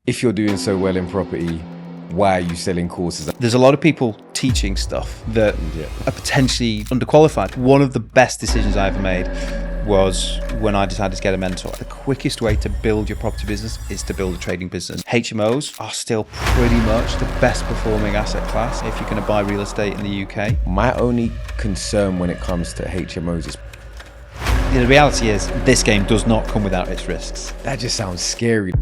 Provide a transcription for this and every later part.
If you're doing so well in property, why are you selling courses? There's a lot of people teaching stuff that are potentially underqualified. One of the best decisions I ever made was when I decided to get a mentor. The quickest way to build your property business is to build a trading business. HMOs are still pretty much the best performing asset class if you're going to buy real estate in the UK. My only concern when it comes to HMOs is The reality is this game does not come without its risks. that just sounds scary.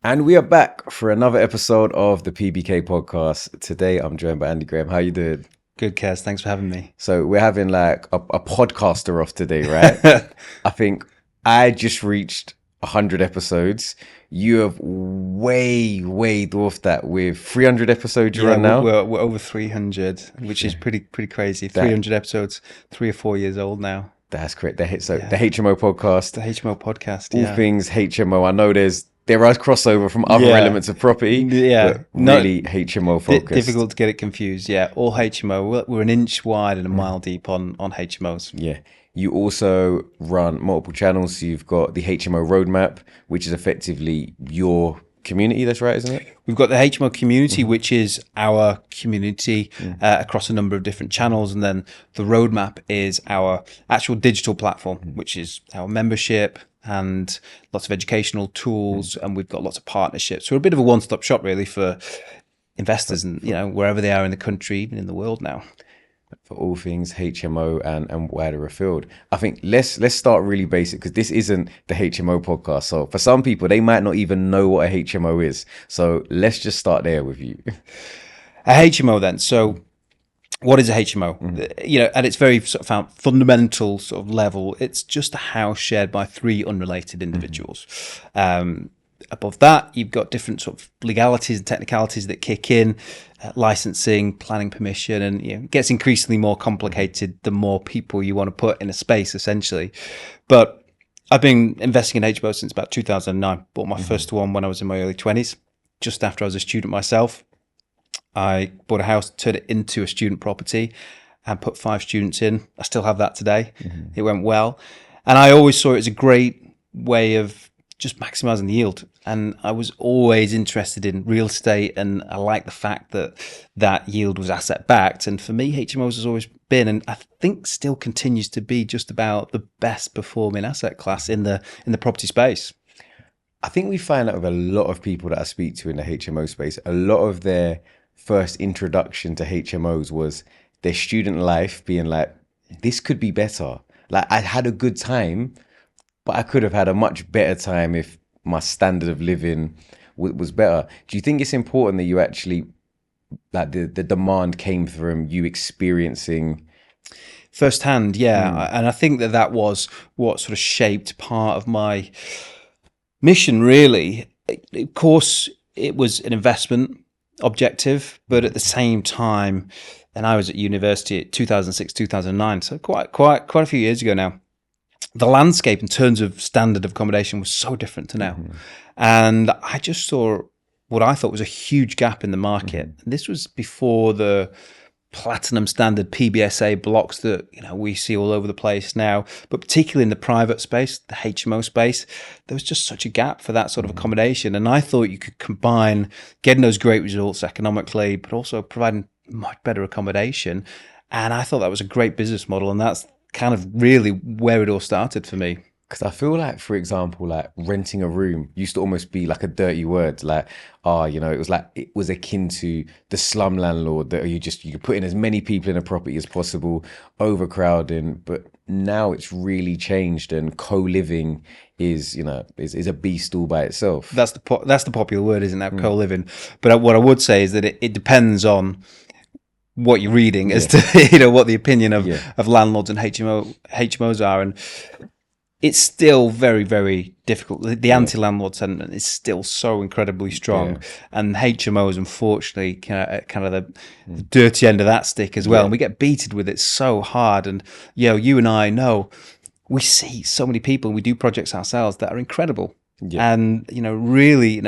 And we are back for another episode of the PBK podcast. Today I'm joined by Andy Graham. How you doing? Good, Kaz. Thanks for having me. So we're having like a podcaster off today, right? I think I just reached 100 episodes. You have way dwarfed that with 300 episodes you're on now. We're over 300, which is pretty crazy. 300 episodes, 3 or 4 years old now. That's correct. The HMO podcast. The HMO podcast, All things HMO. I know there are crossover from other elements of property, but really HMO focused. Difficult to get it confused. Yeah, all HMO. We're an inch wide and a mile deep on HMOs. Yeah. You also run multiple channels. So you've got the HMO roadmap, which is effectively your community. That's right, isn't it? We've got the HMO community, which is our community across a number of different channels. And then the roadmap is our actual digital platform, which is our membership and lots of educational tools. And we've got lots of partnerships. So we're a bit of a one-stop shop really for investors and, wherever they are in the country, even in the world now. For all things HMO and wider afield. I think let's start really basic because this isn't the HMO podcast. So for some people, they might not even know what a HMO is. So let's just start there with you. A HMO then. So what is a HMO? At its very sort of fundamental sort of level, it's just a house shared by 3 unrelated individuals. Above that, you've got different sort of legalities and technicalities that kick in, licensing, planning permission, and it gets increasingly more complicated the more people you want to put in a space, essentially. But I've been investing in HMOs since about 2009. Bought my first one when I was in my early 20s, just after I was a student myself. I bought a house, turned it into a student property, and put 5 students in. I still have that today. It went well. And I always saw it as a great way of just maximizing the yield. And I was always interested in real estate, and I like the fact that yield was asset backed. And for me, HMOs has always been, and I think still continues to be, just about the best performing asset class in the property space. I think we find out with a lot of people that I speak to in the HMO space, a lot of their first introduction to HMOs was their student life being like, this could be better. Like, I had a good time, but I could have had a much better time if my standard of living was better. Do you think it's important that you actually, like the demand came from you experiencing firsthand? And I think that was what sort of shaped part of my mission, really. Of course, it was an investment objective, but at the same time, and I was at university at 2006, 2009, so quite a few years ago now, the landscape in terms of standard of accommodation was so different to now. And I just saw what I thought was a huge gap in the market. And this was before the platinum standard PBSA blocks that we see all over the place now, but particularly in the private space, the HMO space, there was just such a gap for that sort of accommodation. And I thought you could combine getting those great results economically, but also providing much better accommodation. And I thought that was a great business model. And that's kind of really where it all started for me. Because I feel like, for example, like renting a room used to almost be like a dirty word. Like, it was akin to the slum landlord that you could put in as many people in a property as possible, overcrowding. But now it's really changed, and co-living is a beast all by itself. That's the popular word, isn't that? Co-living. But what I would say is that it depends on what you're reading as to what the opinion of landlords and HMOs are, and it's still very, very difficult. The anti-landlord sentiment is still so incredibly strong, and HMOs, unfortunately, kind of the dirty end of that stick as well. And we get beaten with it so hard. And you and I know we see so many people, and we do projects ourselves that are incredible, and really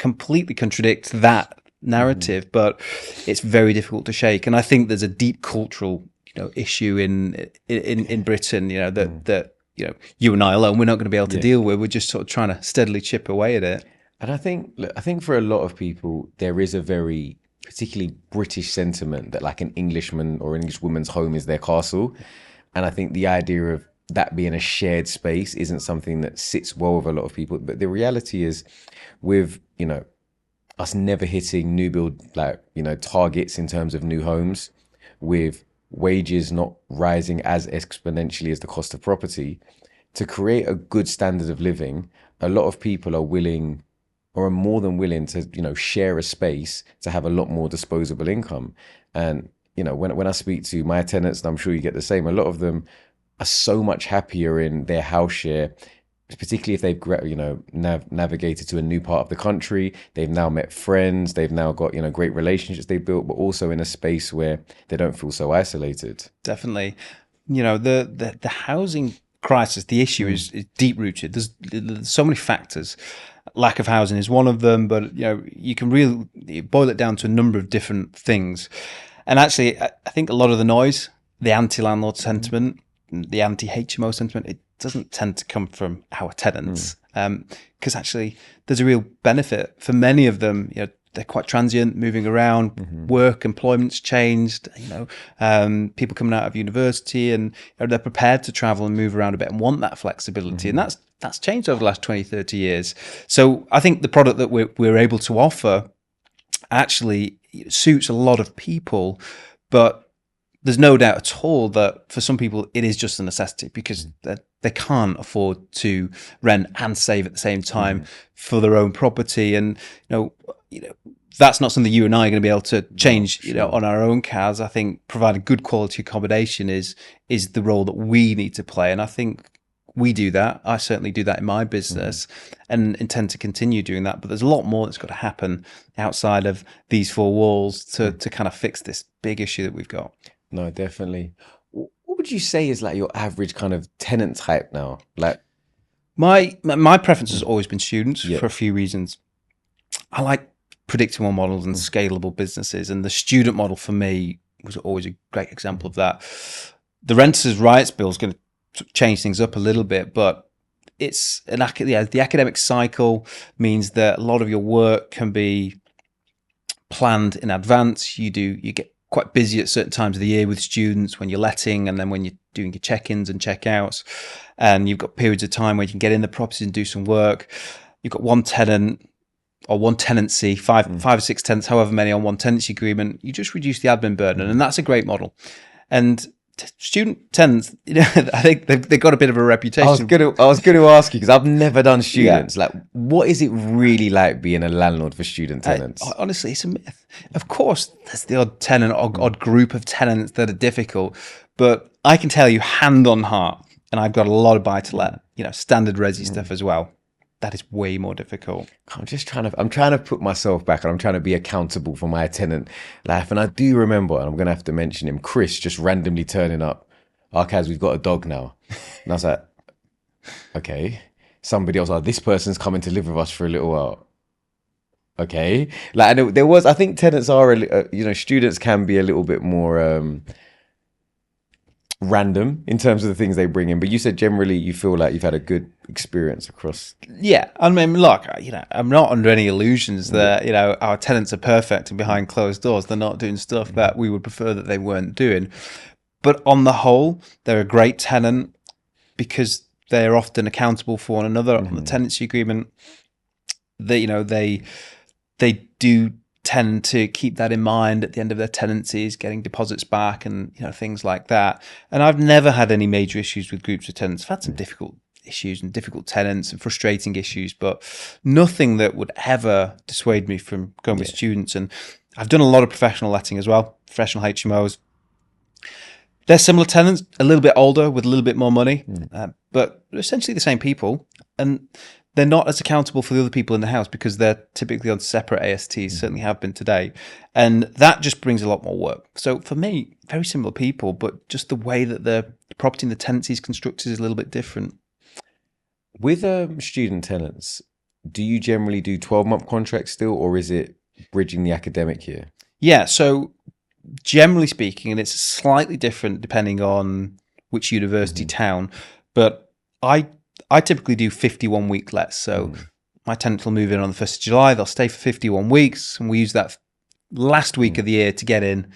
completely contradict that narrative, but it's very difficult to shake. And I think there's a deep cultural issue in Britain, that you and I alone, we're not going to be able to Yeah. deal with. We're just sort of trying to steadily chip away at it. And I think, look, I think for a lot of people, there is a very particularly British sentiment that like an Englishman or English woman's home is their castle. And I think the idea of that being a shared space isn't something that sits well with a lot of people. But the reality is, with, us never hitting new build, targets in terms of new homes, with wages not rising as exponentially as the cost of property, to create a good standard of living, a lot of people are willing or are more than willing to, share a space to have a lot more disposable income. And, when I speak to my tenants, and I'm sure you get the same, a lot of them are so much happier in their house share, particularly if they've, navigated to a new part of the country. They've now met friends. They've now got, great relationships they've built, but also in a space where they don't feel so isolated. Definitely. The housing crisis, the issue is deep rooted. There's so many factors. Lack of housing is one of them, but you can really boil it down to a number of different things. And actually, I think a lot of the noise, the anti-landlord sentiment, the anti-HMO sentiment, it doesn't tend to come from our tenants, because actually there's a real benefit for many of them. They're quite transient, moving around, work, employment's changed, people coming out of university, and they're prepared to travel and move around a bit and want that flexibility. And that's changed over the last 20, 30 years. So I think the product that we're able to offer actually suits a lot of people, but there's no doubt at all that for some people it is just a necessity, because they can't afford to rent and save at the same time for their own property. And that's not something you and I are going to be able to change on our own cars. I think providing good quality accommodation is the role that we need to play, and I think we do that. I certainly do that in my business and intend to continue doing that. But there's a lot more that's got to happen outside of these four walls to kind of fix this big issue that we've got. No, definitely. What would you say is like your average kind of tenant type now? Like, my preference has always been students for a few reasons. I like predictable models and scalable businesses, and the student model for me was always a great example of that. The Renters' Rights Bill is going to change things up a little bit, but it's the academic cycle means that a lot of your work can be planned in advance. You get quite busy at certain times of the year with students when you're letting, and then when you're doing your check-ins and check-outs, and you've got periods of time where you can get in the property and do some work. You've got one tenant or one tenancy, five or six tenants, however many on one tenancy agreement. You just reduce the admin burden, and that's a great model. And student tenants, I think they've got a bit of a reputation. I was going to ask you, because I've never done students. Like, what is it really like being a landlord for student tenants? Honestly, it's a myth. Of course, there's the odd tenant or odd group of tenants that are difficult, but I can tell you hand on heart, and I've got a lot of buy-to-let, standard resi stuff as well. That is way more difficult. I'm trying to put myself back, and I'm trying to be accountable for my tenant life. And I do remember, and I'm going to have to mention him, Chris, just randomly turning up. Kazy, we've got a dog now. And I was like, okay. Somebody else, this person's coming to live with us for a little while. Okay. And I think tenants are, students can be a little bit more random in terms of the things they bring in, but you said generally you feel like you've had a good experience across. Yeah, I mean, look, I'm not under any illusions that our tenants are perfect and behind closed doors they're not doing stuff that we would prefer that they weren't doing. But on the whole, they're a great tenant because they're often accountable for one another on the tenancy agreement. They do tend to keep that in mind at the end of their tenancies, getting deposits back and things like that. And I've never had any major issues with groups of tenants. I've had some difficult issues and difficult tenants and frustrating issues, but nothing that would ever dissuade me from going with students. And I've done a lot of professional letting as well, professional HMOs. They're similar tenants, a little bit older with a little bit more money, but essentially the same people. And they're not as accountable for the other people in the house because they're typically on separate ASTs, certainly have been today. And that just brings a lot more work. So for me, very similar people, but just the way that the property and the tenancy is constructed is a little bit different. With student tenants, do you generally do 12-month contracts still, or is it bridging the academic year? Yeah, so generally speaking, and it's slightly different depending on which university town, but I typically do 51 week lets. So my tenants will move in on the 1st of July. They'll stay for 51 weeks, and we use that last week of the year to get in,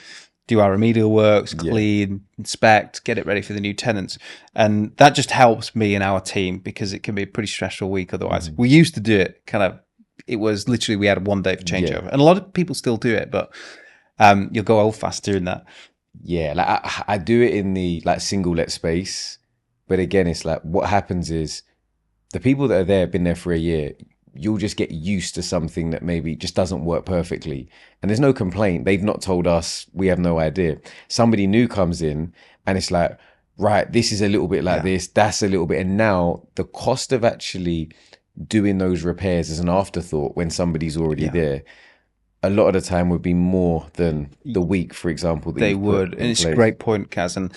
do our remedial works, clean, inspect, get it ready for the new tenants. And that just helps me and our team, because it can be a pretty stressful week otherwise. We used to do it it was literally, we had 1 day for changeover. And a lot of people still do it, but you'll go old fast doing that. Yeah, like I do it in the like single let space, but again, it's like what happens is the people that are there have been there for a year. You'll just get used to something that maybe just doesn't work perfectly, and there's no complaint. They've not told us. We have no idea. Somebody new comes in, and it's like, right, this is a little bit like this, that's a little bit, and now the cost of actually doing those repairs as an afterthought when somebody's already there, a lot of the time would be more than the week, for example. That they would, and it's a great point, Kaz. And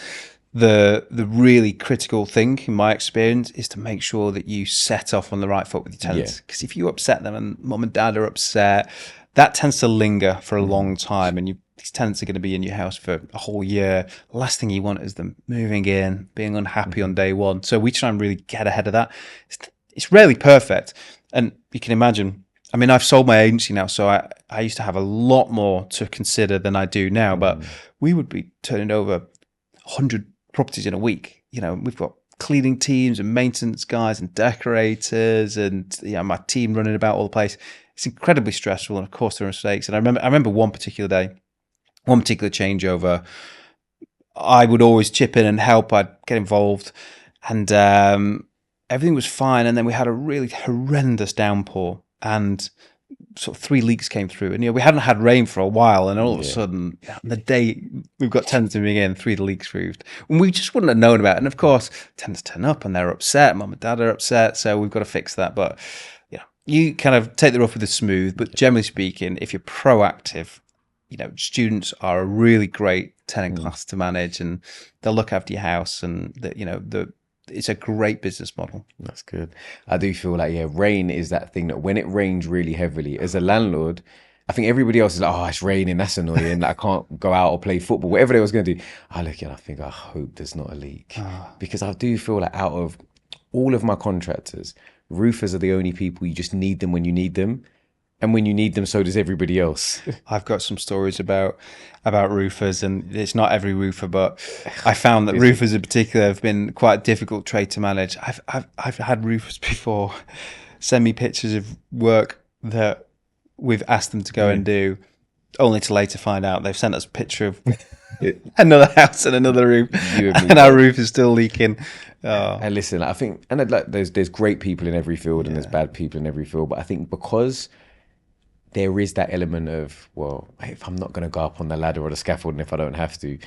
the really critical thing, in my experience, is to make sure that you set off on the right foot with your tenants. Because if you upset them and mum and dad are upset, that tends to linger for a long time, and these tenants are going to be in your house for a whole year. The last thing you want is them moving in, being unhappy on day one. So we try and really get ahead of that. It's rarely perfect, and you can imagine. I mean, I've sold my agency now, so I used to have a lot more to consider than I do now, but we would be turning over 100 properties in a week. You know, we've got cleaning teams and maintenance guys and decorators and my team running about all the place. It's incredibly stressful, and of course there are mistakes. And I remember one particular day, one particular changeover, I would always chip in and help. I'd get involved, and everything was fine. And then we had a really horrendous downpour, and sort of 3 leaks came through, and we hadn't had rain for a while, and all of a sudden, the day we've got tenants moving in, 3 of the leaks through, and we just wouldn't have known about it. And of course, tenants turn up and they're upset, mum and dad are upset, so we've got to fix that. But you kind of take the rough with the smooth. But generally speaking, if you're proactive, students are a really great tenant class to manage, and they'll look after your house, and it's a great business model. That's good. I do feel like, rain is that thing that when it rains really heavily, as a landlord, I think everybody else is like, oh, it's raining, that's annoying. Like, I can't go out or play football, whatever they was going to do. I look and I think, I hope there's not a leak. Because I do feel like out of all of my contractors, roofers are the only people you just need them when you need them. And when you need them, so does everybody else. I've got some stories about roofers, and it's not every roofer, but I found that roofers in particular have been quite a difficult trade to manage. I've had roofers before send me pictures of work that we've asked them to go and do, only to later find out they've sent us a picture of another house and another roof, and our roof is still leaking. And listen, I think, and like there's great people in every field, and there's bad people in every field, but I think because there is that element of, well, if I'm not going to go up on the ladder or the scaffolding if I don't have to,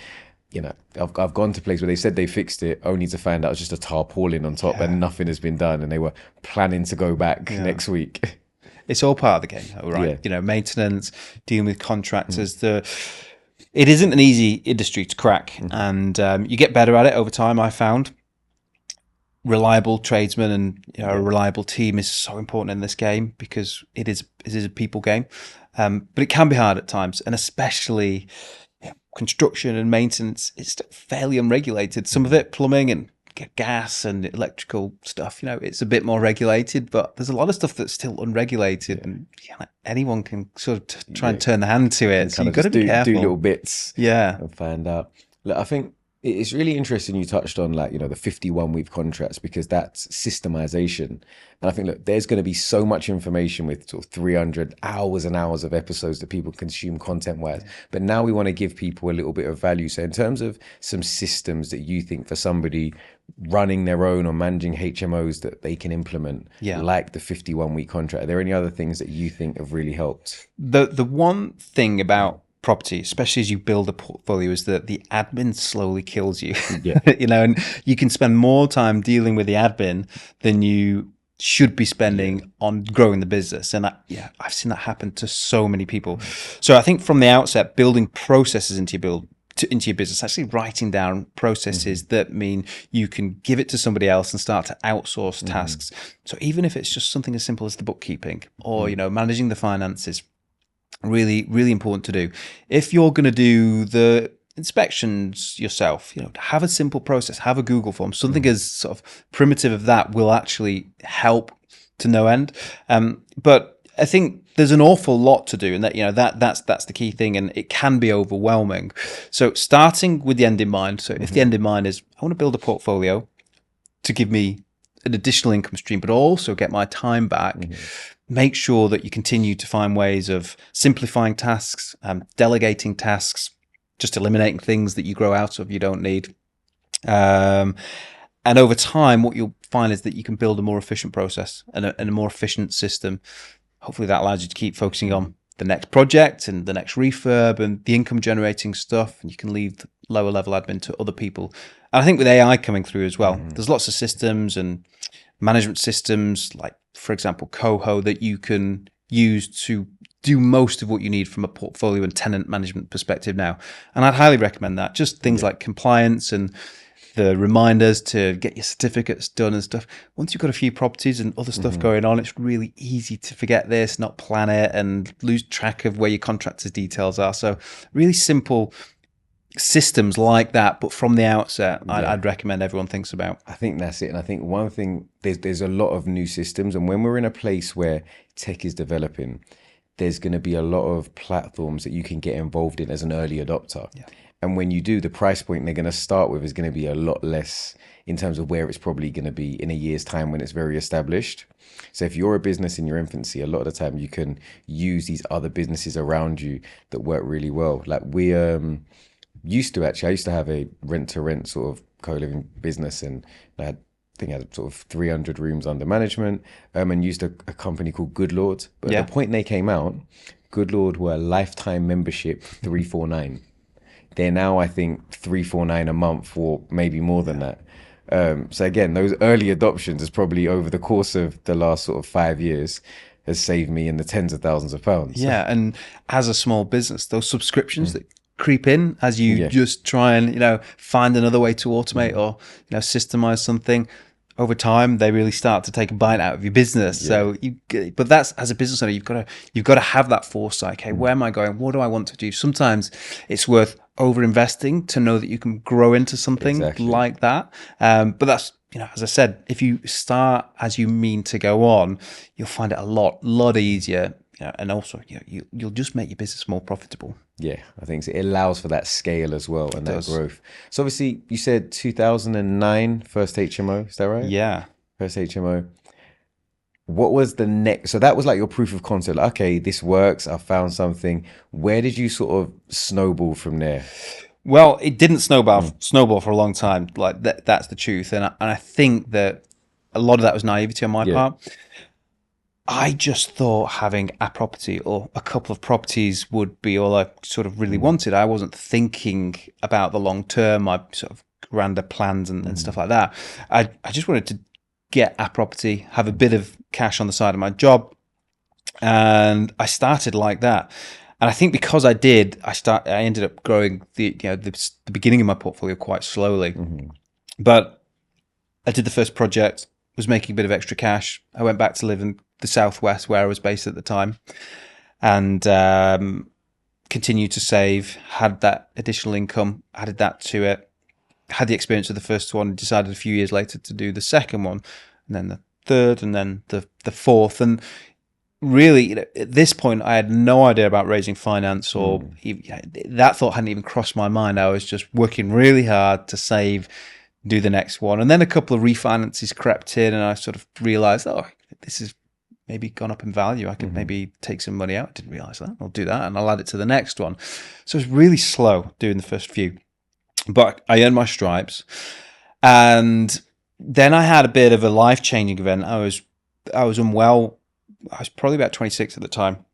I've gone to places where they said they fixed it, only to find out it's just a tarpaulin on top and nothing has been done, and they were planning to go back next week. It's all part of the game, right? Maintenance, dealing with contractors. It isn't an easy industry to crack, and you get better at it over time, I found. Reliable tradesmen and a reliable team is so important in this game, because it is a people game, but it can be hard at times, and especially construction and maintenance. It's fairly unregulated. Some of it, plumbing and gas and electrical stuff, it's a bit more regulated, but there's a lot of stuff that's still unregulated, and anyone can sort of try and turn the hand to it. So you've got to be careful. Do little bits, and find out. Look, I think it's really interesting you touched on the 51-week contracts, because that's systemization. And I think, look, there's going to be so much information with sort of 300 hours and hours of episodes that people consume content-wise. But now we want to give people a little bit of value. So in terms of some systems that you think for somebody running their own or managing HMOs that they can implement, like the 51-week contract, are there any other things that you think have really helped? The one thing about property, especially as you build a portfolio, is that the admin slowly kills you. And you can spend more time dealing with the admin than you should be spending on growing the business. And I've seen that happen to so many people. So I think from the outset, building processes into your business, actually writing down processes that mean you can give it to somebody else and start to outsource tasks. So even if it's just something as simple as the bookkeeping or managing the finances, really, really important to do. If you're going to do the inspections yourself. Have a simple process, have a Google form. Something as sort of primitive of that will actually help to no end. But I think there's an awful lot to do, and that's the key thing, and it can be overwhelming. So starting with the end in mind. So if the end in mind is, I want to build a portfolio to give me an additional income stream, but also get my time back. Make sure that you continue to find ways of simplifying tasks, delegating tasks, just eliminating things that you grow out of, you don't need. And over time, what you'll find is that you can build a more efficient process and a more efficient system. Hopefully that allows you to keep focusing on the next project and the next refurb and the income generating stuff. And you can leave the lower level admin to other people. And I think with AI coming through as well, there's lots of systems and management systems, like, for example, Coho, that you can use to do most of what you need from a portfolio and tenant management perspective now. And I'd highly recommend that. Just things like compliance and the reminders to get your certificates done and stuff. Once you've got a few properties and other stuff going on, it's really easy to forget this, not plan it, and lose track of where your contractor's details are. So really simple systems like that, but from the outset, I'd recommend everyone thinks about. I think that's it. And I think one thing, there's a lot of new systems. And when we're in a place where tech is developing, there's going to be a lot of platforms that you can get involved in as an early adopter. Yeah. And when you do, the price point they're going to start with is going to be a lot less in terms of where it's probably going to be in a year's time when it's very established. So if you're a business in your infancy, a lot of the time you can use these other businesses around you that work really well. Like we I used to have a rent-to-rent sort of co-living business, and I think I had sort of 300 rooms under management, and used a company called Good Lord. But at the point they came out, Good Lord were lifetime membership $349. They're now, I think, $349 a month, or maybe more than that. So again, those early adoptions is probably over the course of the last sort of 5 years has saved me in the tens of thousands of pounds. Yeah, and as a small business, those subscriptions that creep in as you just try and find another way to automate or systemize something, over time they really start to take a bite out of your business. So but that's, as a business owner, you've got to have that foresight. Okay, where am I going? What do I want to do? Sometimes it's worth over investing to know that you can grow into something like that. But that's, as I said, if you start as you mean to go on, you'll find it a lot easier. And also, you'll just make your business more profitable. Yeah, I think it allows for that scale as well and that growth. So obviously, you said 2009 first HMO, is that right? Yeah, first HMO. What was the next? So that was like your proof of concept. Like, okay, this works. I found something. Where did you sort of snowball from there? Well, it didn't snowball for a long time. Like that's the truth, and I think that a lot of that was naivety on my part. I just thought having a property or a couple of properties would be all I sort of really wanted. I wasn't thinking about the long term, my sort of grander plans and stuff like that. I just wanted to get a property, have a bit of cash on the side of my job, and I started like that. And I think because I did, I ended up growing the beginning of my portfolio quite slowly. But I did the first project, was making a bit of extra cash. I went back to live in the Southwest where I was based at the time, and continued to save, had that additional income, added that to it, had the experience of the first one, decided a few years later to do the second one, and then the third, and then the fourth. And really, at this point, I had no idea about raising finance, or that thought hadn't even crossed my mind. I was just working really hard to save, do the next one. And then a couple of refinances crept in, and I sort of realized, this is maybe gone up in value. I could maybe take some money out. I didn't realize that. I'll do that, and I'll add it to the next one. So it was really slow doing the first few, but I earned my stripes. And then I had a bit of a life-changing event. I was unwell. I was probably about 26 at the time.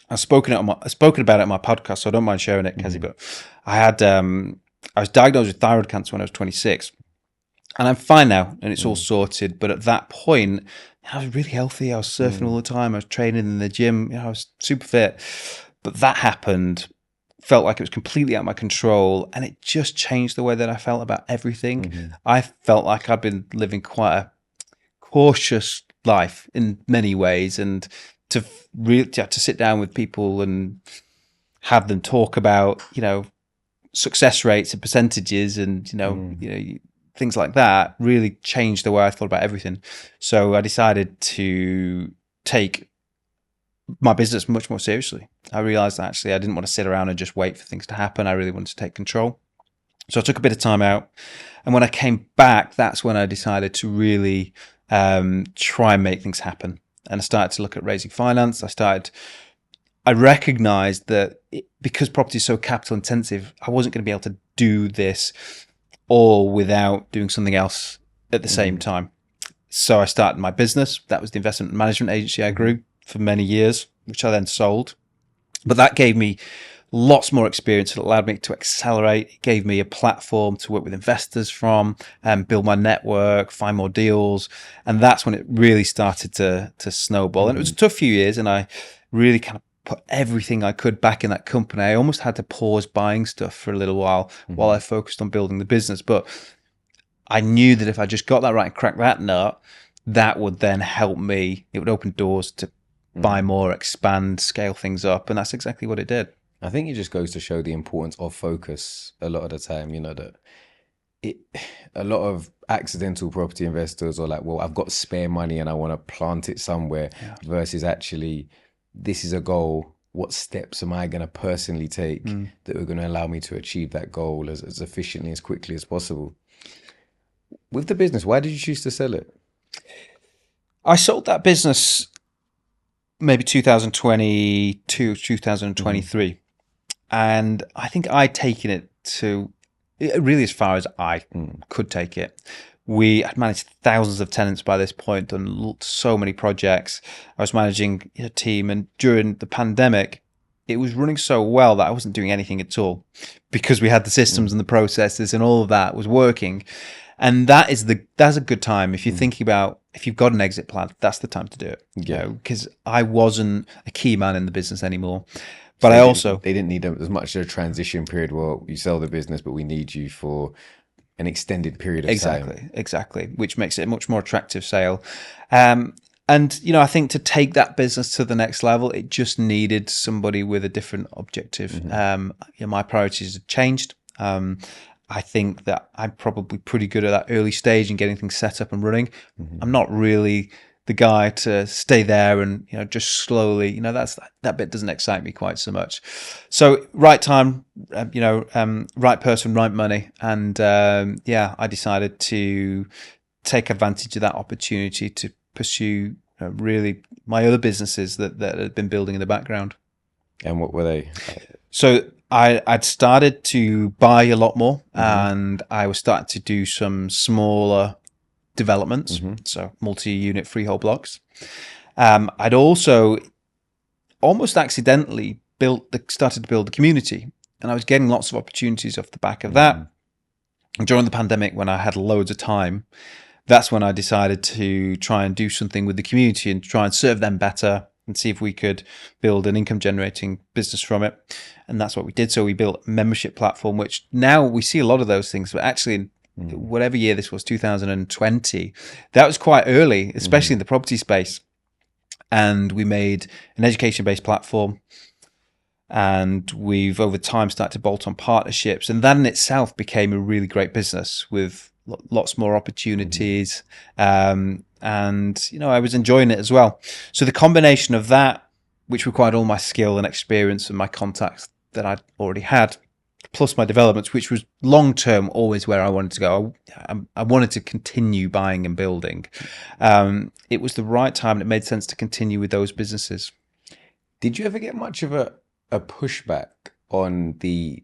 I've spoken about it on my podcast, so I don't mind sharing it, Kazy. But I was diagnosed with thyroid cancer when I was 26, and I'm fine now, and it's all sorted. But at that point, I was really healthy. I was surfing all the time. I was training in the gym. I was super fit. But that happened, felt like it was completely out of my control, and it just changed the way that I felt about everything. I felt like I'd been living quite a cautious life in many ways, and to sit down with people and have them talk about, success rates and percentages and, things like that really changed the way I thought about everything. So I decided to take my business much more seriously. I realized that actually I didn't want to sit around and just wait for things to happen. I really wanted to take control. So I took a bit of time out. And when I came back, that's when I decided to really try and make things happen. And I started to look at raising finance. I recognized that because property is so capital intensive, I wasn't going to be able to do this all without doing something else at the same time. So I started my business. That was the investment management agency I grew for many years, which I then sold. But that gave me lots more experience. It allowed me to accelerate. It gave me a platform to work with investors from and build my network, find more deals. And that's when it really started to snowball. And it was a tough few years, and I really kind of put everything I could back in that company. I almost had to pause buying stuff for a little while I focused on building the business. But I knew that if I just got that right and cracked that nut, that would then help me. It would open doors to buy more, expand, scale things up. And that's exactly what it did. I think it just goes to show the importance of focus a lot of the time, that a lot of accidental property investors are like, well, I've got spare money and I want to plant it somewhere versus actually, this is a goal. What steps am I going to personally take that are going to allow me to achieve that goal as efficiently, as quickly as possible? With the business, why did you choose to sell it? I sold that business maybe 2022, 2023. And I think I'd taken it to really as far as I could take it. We had managed thousands of tenants by this point, done so many projects. I was managing a team, and during the pandemic, it was running so well that I wasn't doing anything at all because we had the systems and the processes and all of that was working. And that's a good time. If you're thinking about, if you've got an exit plan, that's the time to do it. Yeah. Because I wasn't a key man in the business anymore. But they didn't need as much of a transition period. Well, you sell the business, but we need you for an extended period of time. Exactly. Which makes it a much more attractive sale. And, I think to take that business to the next level, it just needed somebody with a different objective. My priorities had changed. I think that I'm probably pretty good at that early stage in getting things set up and running. I'm not really the guy to stay there and just slowly. That bit doesn't excite me quite so much. So right time, right person, right money, and I decided to take advantage of that opportunity to pursue really my other businesses that had been building in the background. And what were they? So I'd started to buy a lot more, and I was starting to do some smaller developments, so multi-unit freehold blocks. I'd also almost accidentally started to build a community, and I was getting lots of opportunities off the back of that. And during the pandemic, when I had loads of time, that's when I decided to try and do something with the community and try and serve them better and see if we could build an income generating business from it. And that's what we did. So we built a membership platform, which now we see a lot of those things, but actually whatever year this was, 2020, that was quite early, especially in the property space. And we made an education-based platform, and we've over time started to bolt on partnerships, and that in itself became a really great business with lots more opportunities. And I was enjoying it as well. So the combination of that, which required all my skill and experience and my contacts that I'd already had, plus my developments, which was long term always where I wanted to go. I wanted to continue buying and building. It was the right time, and it made sense to continue with those businesses. Did you ever get much of a pushback on the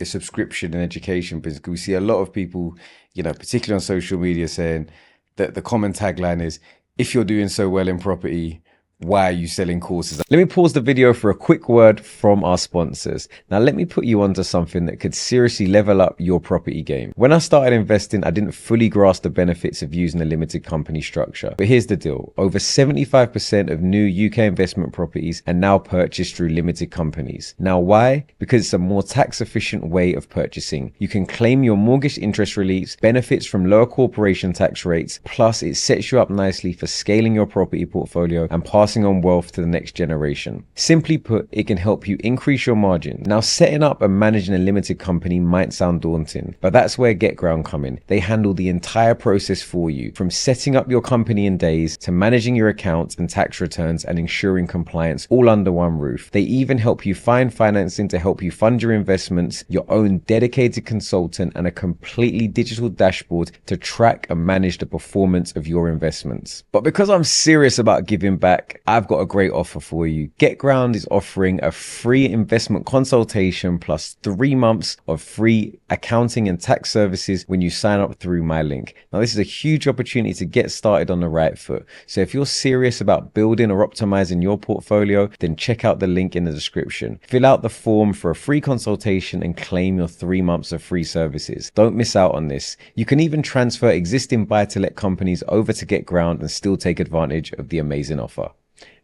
subscription and education business? Because we see a lot of people, particularly on social media, saying that the common tagline is, if you're doing so well in property, why are you selling courses? Let me pause the video for a quick word from our sponsors. Now, let me put you onto something that could seriously level up your property game. When I started investing, I didn't fully grasp the benefits of using a limited company structure. But here's the deal. Over 75% of new UK investment properties are now purchased through limited companies. Now, why? Because it's a more tax efficient way of purchasing. You can claim your mortgage interest reliefs, benefits from lower corporation tax rates, plus it sets you up nicely for scaling your property portfolio and passing passing on wealth to the next generation. Simply put, it can help you increase your margin. Now, setting up and managing a limited company might sound daunting, but that's where GetGround come in. They handle the entire process for you, from setting up your company in days to managing your accounts and tax returns and ensuring compliance all under one roof. They even help you find financing to help you fund your investments, your own dedicated consultant, and a completely digital dashboard to track and manage the performance of your investments. But because I'm serious about giving back, I've got a great offer for you. GetGround is offering a free investment consultation plus 3 months of free accounting and tax services when you sign up through my link. Now, this is a huge opportunity to get started on the right foot. So if you're serious about building or optimizing your portfolio, then check out the link in the description. Fill out the form for a free consultation and claim your 3 months of free services. Don't miss out on this. You can even transfer existing buy-to-let companies over to GetGround and still take advantage of the amazing offer.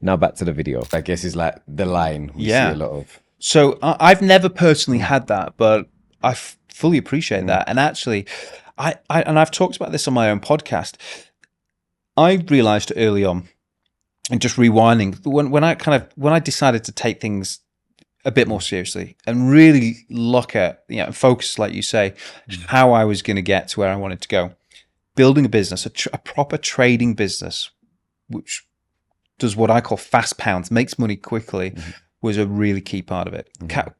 Now back to the video. I guess it's like the line we see a lot of. So I've never personally had that, but I fully appreciate that. And actually, I've talked about this on my own podcast. I realized early on, and just rewinding, when I decided to take things a bit more seriously and really look at, and focus, like you say, how I was going to get to where I wanted to go. Building a business, a proper trading business, which does what I call fast pounds, makes money quickly, was a really key part of it.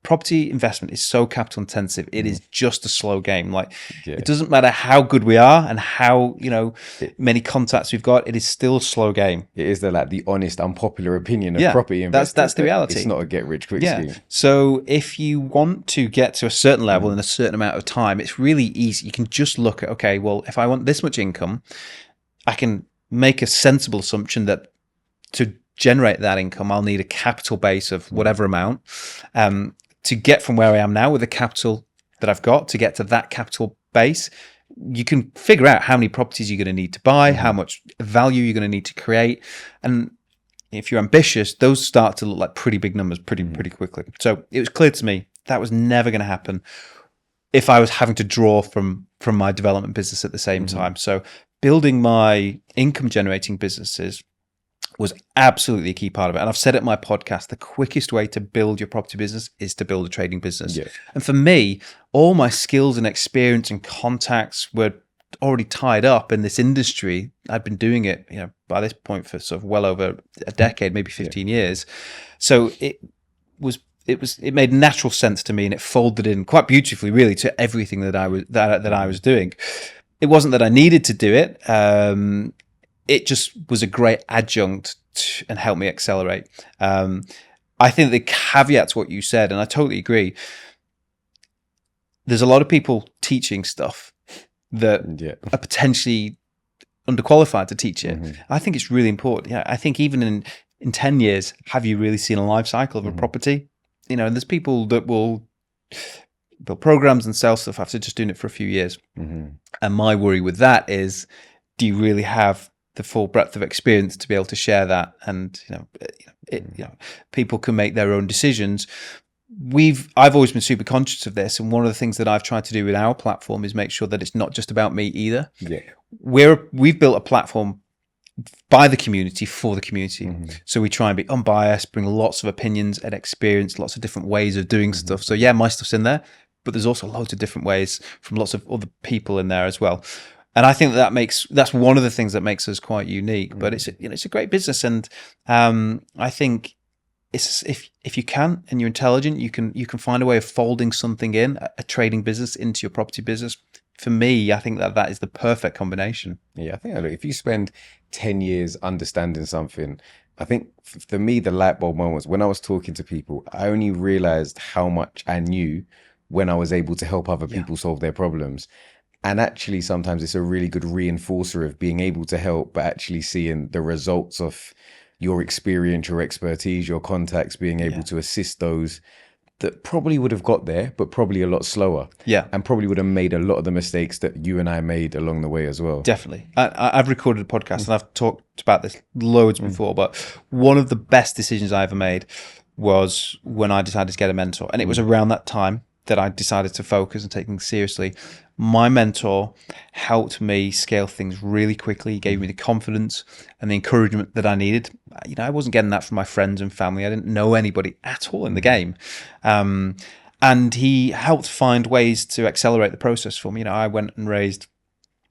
Property investment is so capital intensive. It is just a slow game. Like it doesn't matter how good we are and how, many contacts we've got, it is still a slow game. It is the honest, unpopular opinion of property investors. That's the reality. It's not a get rich quick scheme. So if you want to get to a certain level in a certain amount of time, it's really easy. You can just look at, okay, well, if I want this much income, I can make a sensible assumption that to generate that income, I'll need a capital base of whatever amount to get from where I am now with the capital that I've got to get to that capital base. You can figure out how many properties you're going to need to buy, how much value you're going to need to create. And if you're ambitious, those start to look like pretty big numbers pretty quickly. So it was clear to me that was never going to happen if I was having to draw from my development business at the same time. So building my income generating businesses was absolutely a key part of it. And I've said it in my podcast, the quickest way to build your property business is to build a trading business. Yeah. And for me, all my skills and experience and contacts were already tied up in this industry. I'd been doing it, by this point for sort of well over a decade, maybe 15 years. So it made natural sense to me, and it folded in quite beautifully, really, to everything that I was doing. It wasn't that I needed to do it. It just was a great adjunct and helped me accelerate. I think the caveat to what you said, and I totally agree, there's a lot of people teaching stuff that are potentially underqualified to teach it. I think it's really important. I think even in 10 years, have you really seen a life cycle of a property? And there's people that will build programs and sell stuff after just doing it for a few years. And my worry with that is, do you really have the full breadth of experience to be able to share that? And people can make their own decisions. I've always been super conscious of this, and one of the things that I've tried to do with our platform is make sure that it's not just about me either. We've built a platform by the community for the community. So we try and be unbiased, bring lots of opinions and experience, lots of different ways of doing stuff. So my stuff's in there, but there's also loads of different ways from lots of other people in there as well. And I think that's one of the things that makes us quite unique. But it's a great business, and I think it's if you can and you're intelligent, you can find a way of folding something in a trading business into your property business. For me, I think that is the perfect combination. Yeah, I think if you spend 10 years understanding something, I think for me the light bulb moment was when I was talking to people. I only realized how much I knew when I was able to help other people solve their problems. And actually, sometimes it's a really good reinforcer of being able to help, but actually seeing the results of your experience, your expertise, your contacts, being able to assist those that probably would have got there, but probably a lot slower. And probably would have made a lot of the mistakes that you and I made along the way as well. Definitely. I've recorded a podcast and I've talked about this loads before, but one of the best decisions I ever made was when I decided to get a mentor. And it was around that time. that I decided to focus and take things seriously. My mentor helped me scale things really quickly. He gave me the confidence and the encouragement that I needed. I wasn't getting that from my friends and family. I didn't know anybody at all in the game. And he helped find ways to accelerate the process for me. I went and raised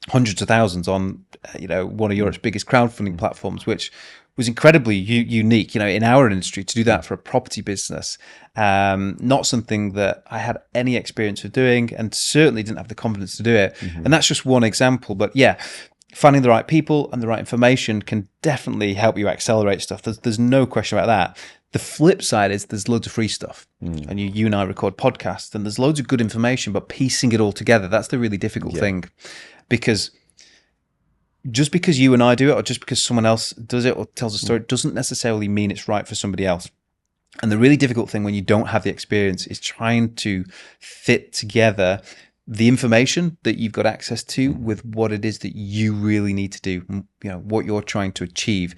hundreds of thousands on, one of Europe's biggest crowdfunding platforms, which was incredibly unique, in our industry to do that for a property business. Not something that I had any experience of doing, and certainly didn't have the confidence to do it. And that's just one example. But yeah, finding the right people and the right information can definitely help you accelerate stuff. There's no question about that. The flip side is there's loads of free stuff, and you and I record podcasts, and there's loads of good information, but piecing it all together, that's the really difficult thing, because just because you and I do it, or just because someone else does it or tells a story, doesn't necessarily mean it's right for somebody else. And the really difficult thing when you don't have the experience is trying to fit together the information that you've got access to with what it is that you really need to do, what you're trying to achieve.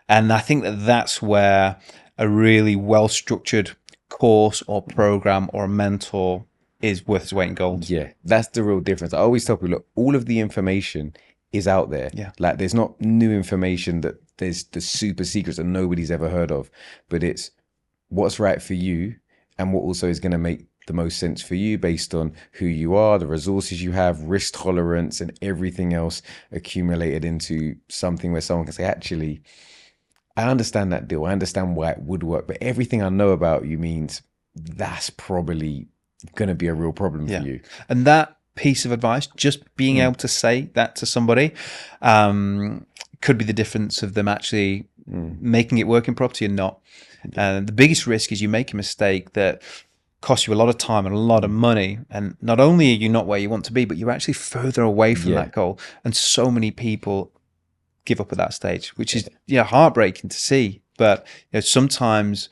And I think that that's where a really well-structured course or program or a mentor is worth its weight in gold. Yeah, that's the real difference. I always tell people, look, all of the information is out there. Yeah. Like, there's not new information, that there's the super secrets that nobody's ever heard of, but it's what's right for you and what also is going to make the most sense for you based on who you are, the resources you have, risk tolerance, and everything else accumulated into something where someone can say, actually, I understand that deal. I understand why it would work, but everything I know about you means that's probably going to be a real problem for you. And that piece of advice, just being able to say that to somebody, could be the difference of them actually making it work in property and not. And the biggest risk is you make a mistake that costs you a lot of time and a lot of money, and not only are you not where you want to be, but you're actually further away from that goal. And so many people give up at that stage, which is heartbreaking to see. But sometimes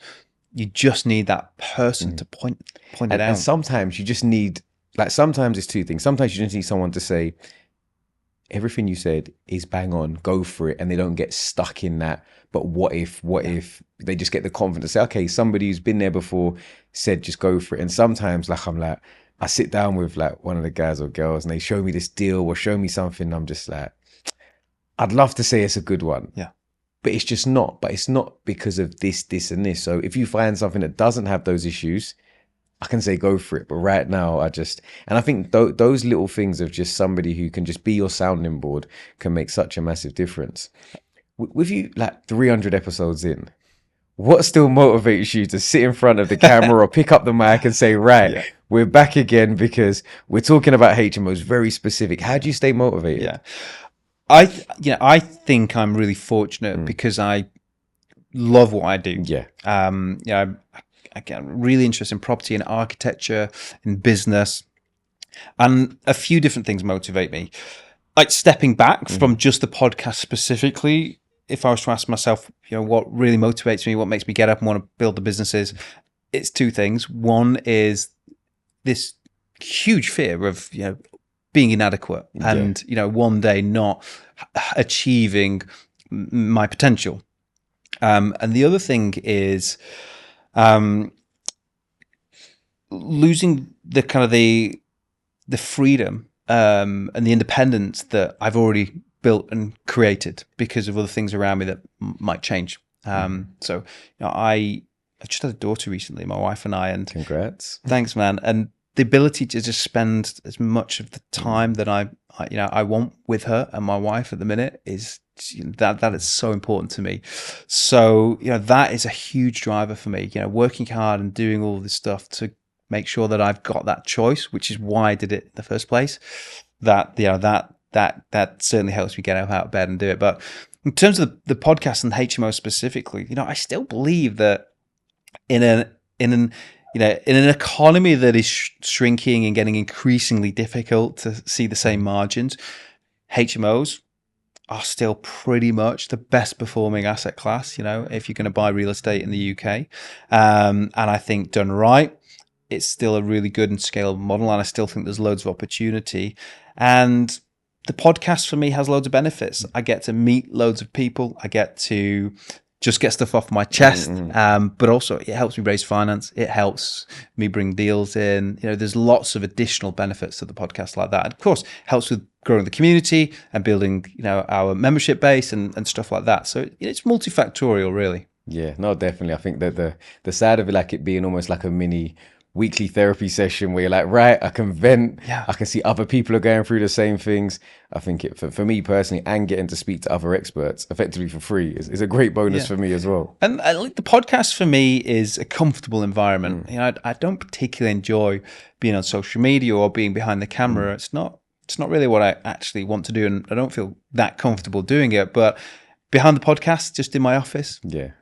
you just need that person to point it out. And sometimes you just need, sometimes it's two things. Sometimes you just need someone to say, everything you said is bang on, go for it. And they don't get stuck in that, but what if they just get the confidence to say, okay, somebody who's been there before said, just go for it. And sometimes I sit down with one of the guys or girls and they show me this deal or show me something. And I'm just like, I'd love to say it's a good one. Yeah. But it's just not. But it's not because of this, and this. So if you find something that doesn't have those issues, I can say go for it. But right now, and I think those little things of just somebody who can just be your sounding board can make such a massive difference. With you 300 episodes in, what still motivates you to sit in front of the camera or pick up the mic and say, right, we're back again because we're talking about HMOs, very specific. How do you stay motivated? Yeah. I think I'm really fortunate because I love what I do. Yeah. I get really interested in property and architecture, in business, and a few different things motivate me. Like stepping back from just the podcast specifically, if I was to ask myself, what really motivates me, what makes me get up and want to build the businesses, it's two things. One is this huge fear of, being inadequate and, one day not achieving my potential. And the other thing is losing the kind of the freedom and the independence that I've already built and created because of other things around me that might change. So I just had a daughter recently, my wife and I, and congrats. Thanks, man. And the ability to just spend as much of the time that I want with her and my wife at the minute is that is so important to me. So that is a huge driver for me. Working hard and doing all this stuff to make sure that I've got that choice, which is why I did it in the first place. That certainly helps me get out of bed and do it. But in terms of the podcast and HMO specifically, I still believe that in an economy that is shrinking and getting increasingly difficult to see the same margins, HMOs are still pretty much the best performing asset class, if you're going to buy real estate in the UK. And I think done right, it's still a really good and scalable model. And I still think there's loads of opportunity. And the podcast for me has loads of benefits. I get to meet loads of people. I get to just get stuff off my chest. But also it helps me raise finance. It helps me bring deals in. There's lots of additional benefits to the podcast like that. And of course, helps with growing the community and building, our membership base and stuff like that. So it's multifactorial, really. Yeah, no, definitely. I think that the side of it, like it being almost like a mini weekly therapy session where you're like, right, I can vent, I can see other people are going through the same things. I think it for me personally, and getting to speak to other experts effectively for free is a great bonus for me as well. And the podcast for me is a comfortable environment. I don't particularly enjoy being on social media or being behind the camera. It's not really what I actually want to do, and I don't feel that comfortable doing it. But behind the podcast, just in my office,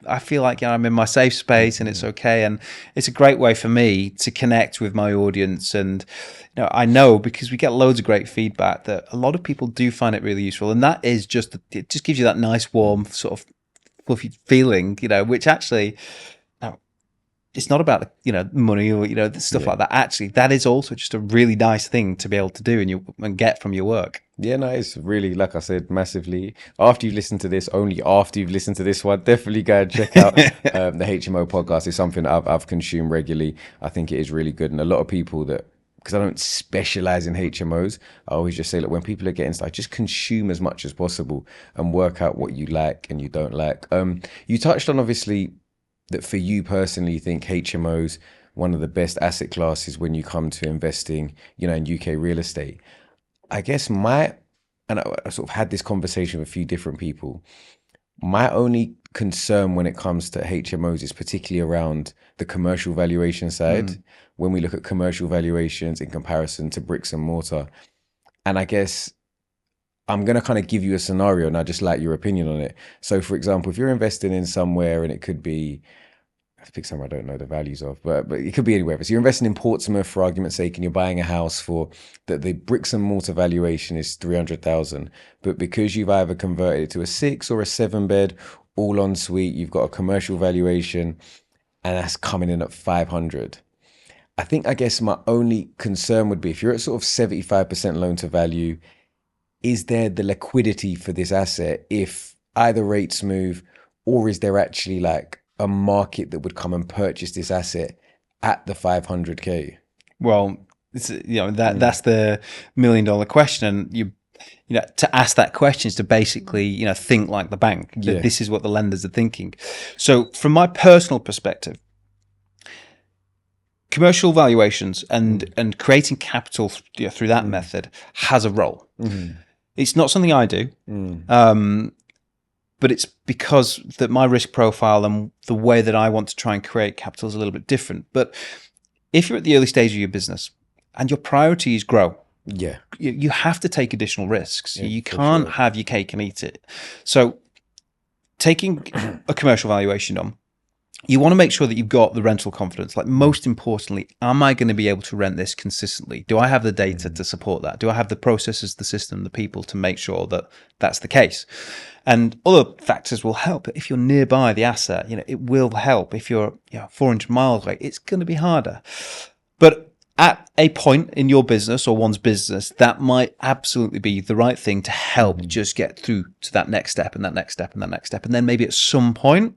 I feel like I'm in my safe space and it's okay. And it's a great way for me to connect with my audience. And I know, because we get loads of great feedback, that a lot of people do find it really useful. And that is it just gives you that nice, warm, sort of fluffy feeling, which actually, it's not about money or stuff like that. Actually, that is also just a really nice thing to be able to do and get from your work. Yeah, no, it's really, like I said, massively. After you've listened to this, only after you've listened to this one, definitely go and check out the HMO podcast. It's something that I've consumed regularly. I think it is really good, and a lot of people that, because I don't specialize in HMOs, I always just say, look, when people are getting started, just consume as much as possible and work out what you like and you don't like. You touched on, obviously, that for you personally, you think HMOs one of the best asset classes when you come to investing, in UK real estate. I guess I sort of had this conversation with a few different people. My only concern when it comes to HMOs is particularly around the commercial valuation side. When we look at commercial valuations in comparison to bricks and mortar. And I guess I'm going to kind of give you a scenario and I'd just like your opinion on it. So for example, if you're investing in somewhere, and it could be, I pick somewhere I don't know the values of, but it could be anywhere. So you're investing in Portsmouth, for argument's sake, and you're buying a house for the bricks and mortar valuation is 300,000. But because you've either converted it to a 6 or a 7 bed, all en suite, you've got a commercial valuation and that's coming in at 500. I guess my only concern would be, if you're at sort of 75% loan to value, is there the liquidity for this asset if either rates move, or is there actually like a market that would come and purchase this asset at the 500K? Well, that's the $1 million question. And to ask that question is to basically, think like the bank. That this is what the lenders are thinking. So from my personal perspective, commercial valuations and creating capital through that method has a role. It's not something I do, but it's because that my risk profile and the way that I want to try and create capital is a little bit different. But if you're at the early stage of your business and your priority is grow, you have to take additional risks. You can't have your cake and eat it. So taking a commercial valuation on, you want to make sure that you've got the rental confidence. Like, most importantly, am I going to be able to rent this consistently? Do I have the data to support that? Do I have the processes, the system, the people to make sure that that's the case? And other factors will help. If you're nearby the asset, it will help. If you're 400 miles away, it's going to be harder. But at a point in your business or one's business, that might absolutely be the right thing to help just get through to that next step and that next step and that next step. And then maybe at some point,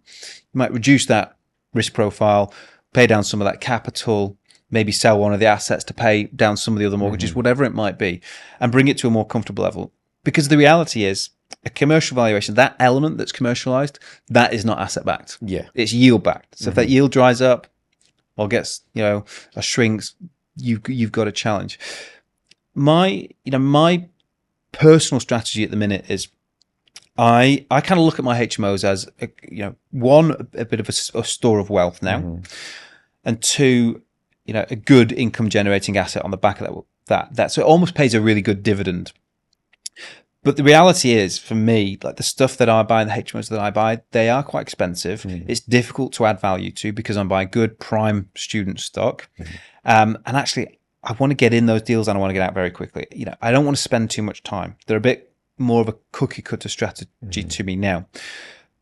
you might reduce that risk profile, pay down some of that capital, maybe sell one of the assets to pay down some of the other mortgages, whatever it might be, and bring it to a more comfortable level. Because the reality is, a commercial valuation, that element that's commercialized, that is not asset backed. It's yield backed. So if that yield dries up or gets, or shrinks, you've got a challenge. My personal strategy at the minute is, I kind of look at my HMOs as one, a bit of a store of wealth now, and two, a good income generating asset on the back of that. So it almost pays a really good dividend. But the reality is, for me, like the stuff that I buy, the HMOs that I buy, they are quite expensive. It's difficult to add value to because I'm buying good prime student stock. And actually, I want to get in those deals and I want to get out very quickly. I don't want to spend too much time. They're a bit more of a cookie cutter strategy to me now.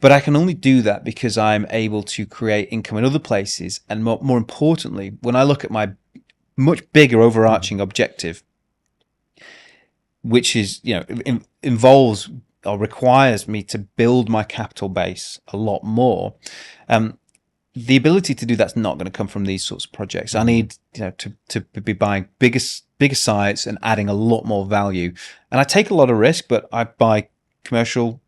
But I can only do that because I'm able to create income in other places. And more importantly, when I look at my much bigger overarching objective, which is, involves or requires me to build my capital base a lot more, the ability to do that's not going to come from these sorts of projects. I need, to be buying bigger sites and adding a lot more value. And I take a lot of risk, but I buy commercial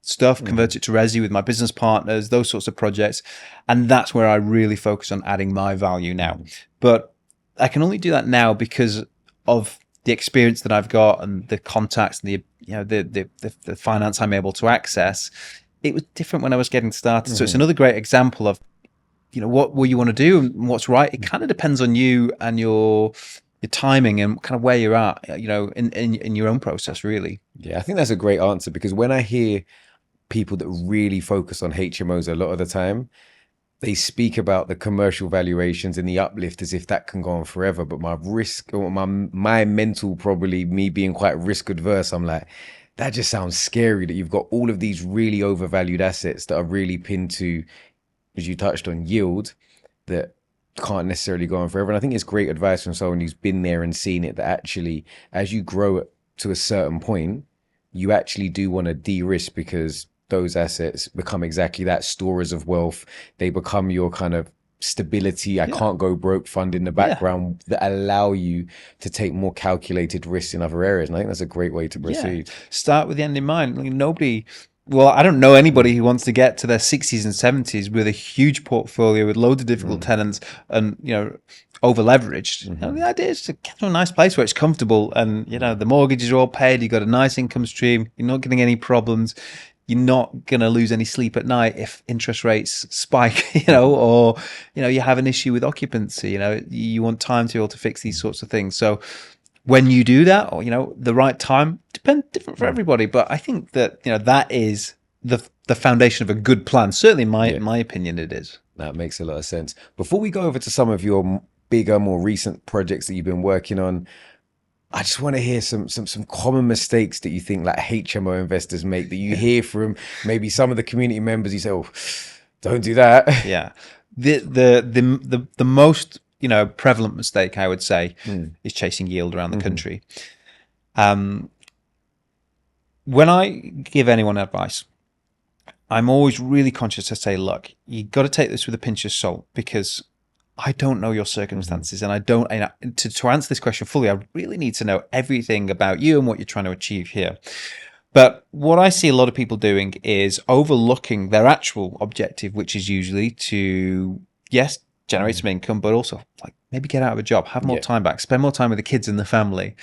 stuff, convert it to resi with my business partners, those sorts of projects. And that's where I really focus on adding my value now. But I can only do that now because of the experience that I've got and the contacts and the finance I'm able to access. It was different when I was getting started. So it's another great example of, what will you want to do and what's right. It kind of depends on you and your timing and kind of where you're at, in your own process, really. Yeah, I think that's a great answer, because when I hear people that really focus on HMOs a lot of the time, they speak about the commercial valuations and the uplift as if that can go on forever. But my risk, or my mental, probably me being quite risk adverse, I'm like, that just sounds scary that you've got all of these really overvalued assets that are really pinned to, as you touched on, yield, that can't necessarily go on forever. And I think it's great advice from someone who's been there and seen it, that actually, as you grow it to a certain point, you actually do want to de-risk, because those assets become exactly that, storers of wealth. They become your kind of stability, I can't go broke fund in the background, that allow you to take more calculated risks in other areas. And I think that's a great way to proceed. Start with the end in mind. I don't know anybody who wants to get to their 60s and 70s with a huge portfolio with loads of difficult tenants and, over leveraged. The idea is to get to a nice place where it's comfortable and, the mortgages are all paid. You've got a nice income stream. You're not getting any problems. You're not going to lose any sleep at night if interest rates spike, or, you have an issue with occupancy. You want time to be able to fix these sorts of things. So when you do that, or, the right time, different for everybody. But I think that, that is the foundation of a good plan. Certainly in my opinion, it is. That makes a lot of sense. Before we go over to some of your bigger, more recent projects that you've been working on, I just want to hear some common mistakes that you think like HMO investors make, that you hear from maybe some of the community members. You say, "Oh, don't do that." Yeah, the most prevalent mistake, I would say, is chasing yield around the country. When I give anyone advice, I'm always really conscious to say, look, you got to take this with a pinch of salt, because I don't know your circumstances, and I don't. To answer this question fully, I really need to know everything about you and what you're trying to achieve here. But what I see a lot of people doing is overlooking their actual objective, which is usually to, generate some income, but also like maybe get out of a job, have more time back, spend more time with the kids and the family,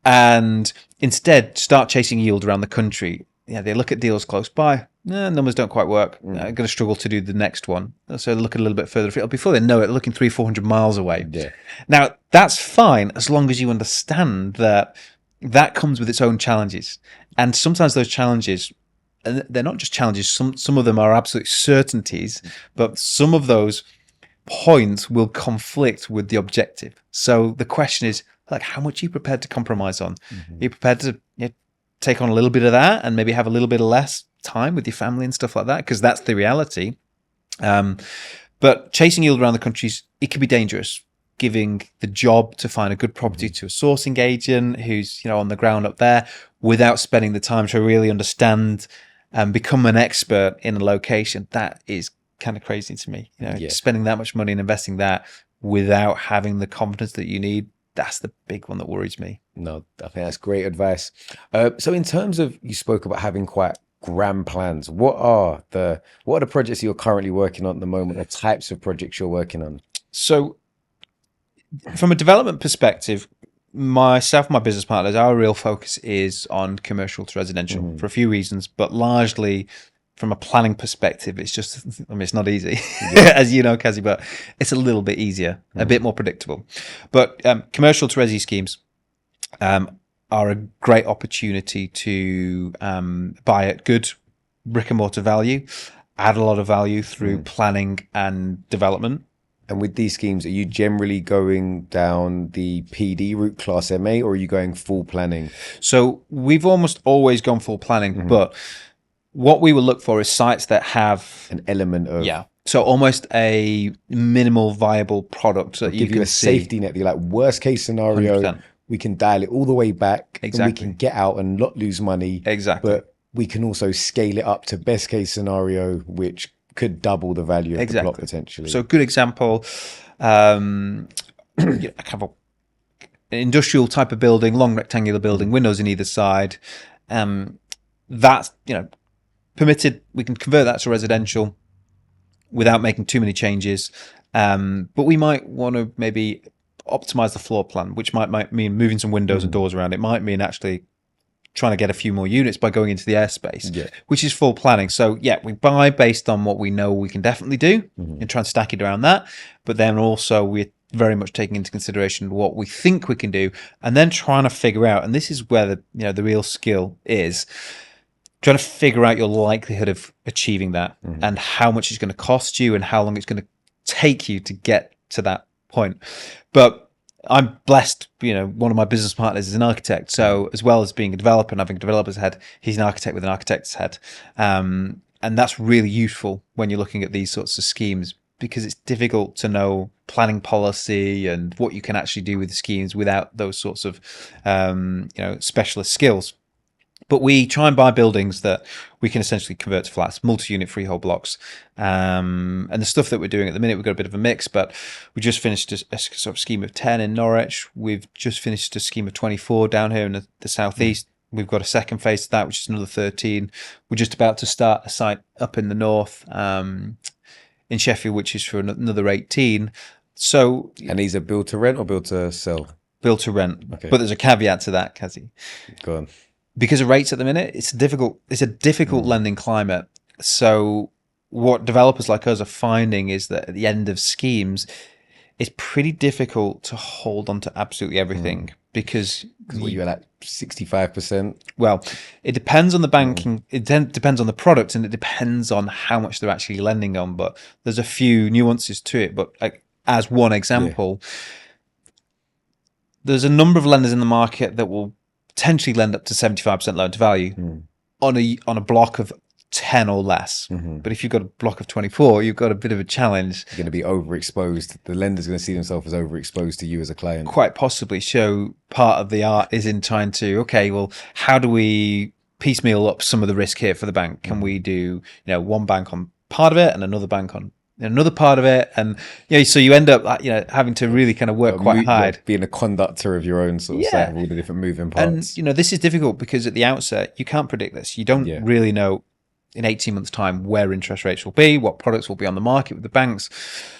and instead start chasing yield around the country. They look at deals close by. Numbers don't quite work. I'm going to struggle to do the next one. So look a little bit further afield. Before they know it, looking 300-400 miles away. Yeah. Now, that's fine as long as you understand that that comes with its own challenges. And sometimes those challenges, and they're not just challenges, some of them are absolute certainties, but some of those points will conflict with the objective. So the question is, like, how much are you prepared to compromise on? Are you prepared to take on a little bit of that and maybe have a little bit of less time with your family and stuff like that? Because that's the reality. But chasing yield around the countries, it can be dangerous. Giving the job to find a good property to a sourcing agent who's on the ground up there, without spending the time to really understand and become an expert in a location, that is kind of crazy to me. Spending that much money and investing that without having the confidence that you need, that's the big one that worries me. No, I think that's great advice. So in terms of, you spoke about having quite grand plans. What are the projects you're currently working on at the moment, or types of projects you're working on? So from a development perspective, myself and my business partners, our real focus is on commercial to residential for a few reasons, but largely from a planning perspective, it's just, it's not easy, as you know, Kazy, but it's a little bit easier, a bit more predictable. But commercial to resi schemes are a great opportunity to buy at good brick and mortar value, add a lot of value through planning and development. And with these schemes, are you generally going down the PD route, Class MA, or are you going full planning? So we've almost always gone full planning, but what we will look for is sites that have an element of so almost a minimal viable product that you give you a safety net. You're like, worst case scenario, 100%. We can dial it all the way back. Exactly. And we can get out and not lose money. Exactly. But we can also scale it up to best case scenario, which could double the value of the block potentially. So a good example, kind of an industrial type of building, long rectangular building, windows in either side. That's, permitted. We can convert that to residential without making too many changes. But we might want to maybe optimize the floor plan, which might mean moving some windows and doors around. It might mean actually trying to get a few more units by going into the airspace, which is full planning. So we buy based on what we know we can definitely do and try and stack it around that. But then also we're very much taking into consideration what we think we can do, and then trying to figure out, and this is where the real skill is, trying to figure out your likelihood of achieving that and how much it's going to cost you and how long it's going to take you to get to that point. But I'm blessed, one of my business partners is an architect. So as well as being a developer and having a developer's head, he's an architect with an architect's head. And that's really useful when you're looking at these sorts of schemes, because it's difficult to know planning policy and what you can actually do with the schemes without those sorts of, specialist skills. But we try and buy buildings that we can essentially convert to flats, multi-unit freehold blocks. And the stuff that we're doing at the minute, we've got a bit of a mix, but we just finished a sort of scheme of 10 in Norwich. We've just finished a scheme of 24 down here in the southeast. We've got a second phase to that, which is another 13. We're just about to start a site up in the north in Sheffield, which is for another 18. So, and these are built to rent or built to sell? Built to rent. Okay. But there's a caveat to that, Kazy. Go on. Because of rates at the minute, it's a difficult lending climate. So what developers like us are finding is that at the end of schemes, it's pretty difficult to hold on to absolutely everything because you're at 65%. Well, it depends on the banking. It depends on the product, and it depends on how much they're actually lending on. But there's a few nuances to it. But like, as one example, there's a number of lenders in the market that will potentially lend up to 75% loan to value on a block of 10 or less. But if you've got a block of 24, you've got a bit of a challenge. You're going to be overexposed. The lender's going to see themselves as overexposed to you as a client. Quite possibly. So part of the art is in trying to, how do we piecemeal up some of the risk here for the bank? Can we do, one bank on part of it and another bank on another part of it, and so you end up having to really kind of work quite hard, being a conductor of your own sort of set of all the different moving parts. And this is difficult because at the outset you can't predict this. You don't really know in 18 months' time where interest rates will be, what products will be on the market with the banks.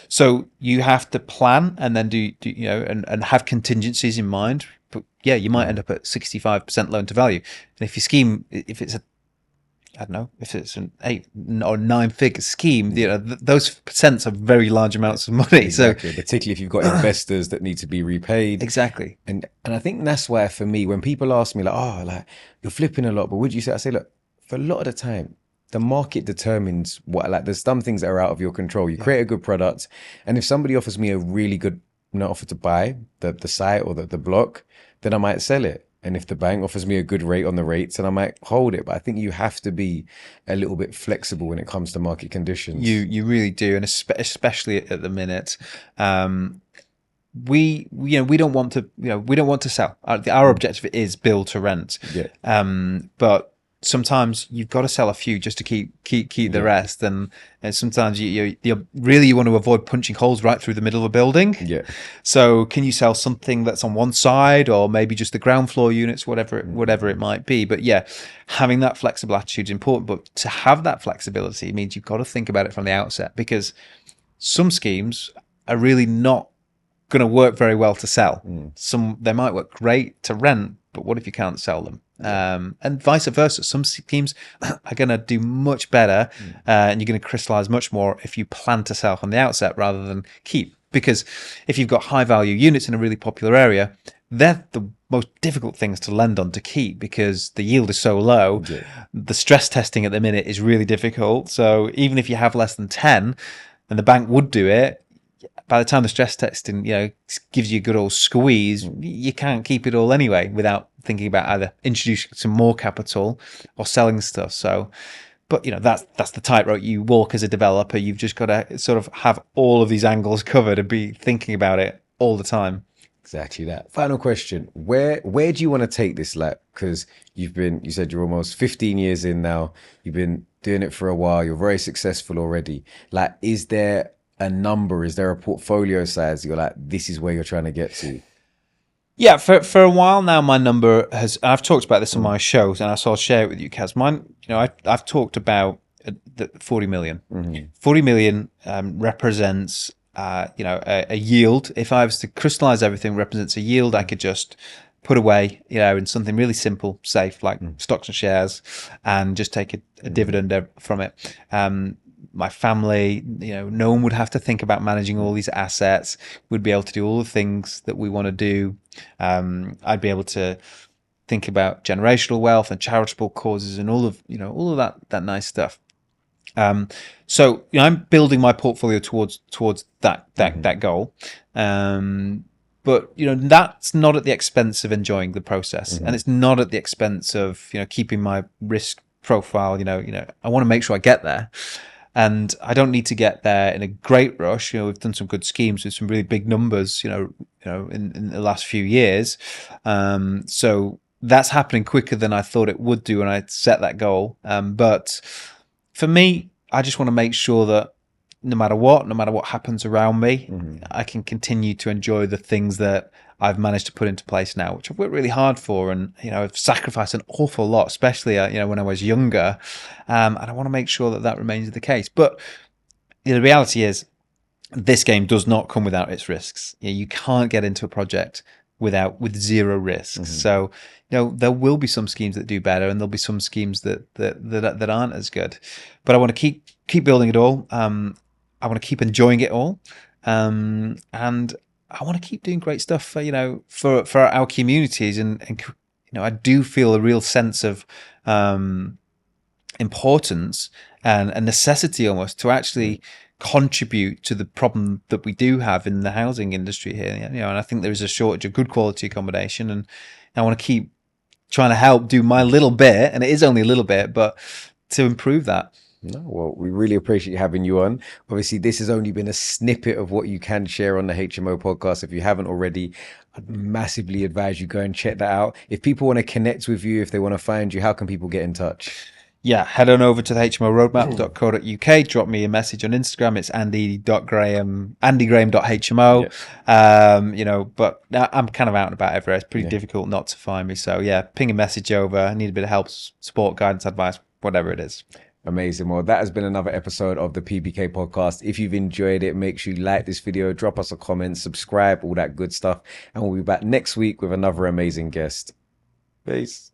So you have to plan and then do and have contingencies in mind. But you might end up at 65% loan to value, and if your scheme, if it's an 8 or 9 figure scheme, those percents are very large amounts of money. Exactly. So particularly if you've got investors that need to be repaid. Exactly. And I think that's why for me, when people ask me you're flipping a lot, but would you say? I say, look, for a lot of the time, the market determines there's some things that are out of your control. You create a good product, and if somebody offers me a really good offer to buy the site or the block, then I might sell it. And if the bank offers me a good rate on the rates, then I might hold it. But I think you have to be a little bit flexible when it comes to market conditions. You really do, and especially at the minute, we don't want to sell. Our objective is build to rent. But sometimes you've got to sell a few just to keep the rest, and sometimes you want to avoid punching holes right through the middle of a building. So can you sell something that's on one side, or maybe just the ground floor units, whatever it might be? But having that flexible attitude is important. But to have that flexibility means you've got to think about it from the outset, because some schemes are really not going to work very well to sell. They might work great to rent, but what if you can't sell them? And vice versa. Some schemes are going to do much better, and you're going to crystallize much more if you plan to sell from the outset rather than keep. Because if you've got high value units in a really popular area, they're the most difficult things to lend on to keep because the yield is so low. The stress testing at the minute is really difficult. So even if you have less than 10 and the bank would do it, by the time the stress testing, gives you a good old squeeze, you can't keep it all anyway without thinking about either introducing some more capital or selling stuff. So, but that's the tightrope you walk as a developer. You've just got to sort of have all of these angles covered and be thinking about it all the time. Exactly that. Final question. Where do you want to take this lap? Because you said you're almost 15 years in now. You've been doing it for a while. You're very successful already. Like, is there a number? Is there a portfolio size? You're like, this is where you're trying to get to. Yeah, for a while now, my number has. I've talked about this on my shows, and so I'll share it with you, Kaz. Mine, I've talked about the 40 million. 40 million represents, a yield. If I was to crystallize everything, represents a yield I could just put away, in something really simple, safe, like stocks and shares, and just take a dividend from it. My family, no one would have to think about managing all these assets. We'd be able to do all the things that we want to do. I'd be able to think about generational wealth and charitable causes and all of that nice stuff. So I'm building my portfolio towards that goal. But that's not at the expense of enjoying the process, and it's not at the expense of keeping my risk profile. I want to make sure I get there. And I don't need to get there in a great rush. We've done some good schemes with some really big numbers, in the last few years. So that's happening quicker than I thought it would do when I set that goal. But for me, I just want to make sure that no matter what happens around me, I can continue to enjoy the things that I've managed to put into place now, which I've worked really hard for, and I've sacrificed an awful lot, especially when I was younger, and I want to make sure that remains the case. But the reality is, this game does not come without its risks. You can't get into a project with zero risks. So there will be some schemes that do better, and there'll be some schemes that aren't as good. But I want to keep building it all. I want to keep enjoying it all, and I want to keep doing great stuff for our communities, and I do feel a real sense of importance and a necessity almost to actually contribute to the problem that we do have in the housing industry here. And I think there is a shortage of good quality accommodation, and I want to keep trying to help do my little bit, and it is only a little bit, but to improve that. No, well, we really appreciate having you on. Obviously, this has only been a snippet of what you can share on the HMO podcast. If you haven't already, I'd massively advise you go and check that out. If people want to connect with you, if they want to find you, how can people get in touch? Yeah, head on over to the hmoroadmap.co.uk. Drop me a message on Instagram. It's andygraham.hmo. Yeah. But I'm kind of out and about everywhere. It's pretty difficult not to find me. So yeah, ping a message over. I need a bit of help, support, guidance, advice, whatever it is. Amazing. Well, that has been another episode of the PBK podcast. If you've enjoyed it, make sure you like this video, drop us a comment, subscribe, all that good stuff. And we'll be back next week with another amazing guest. Peace.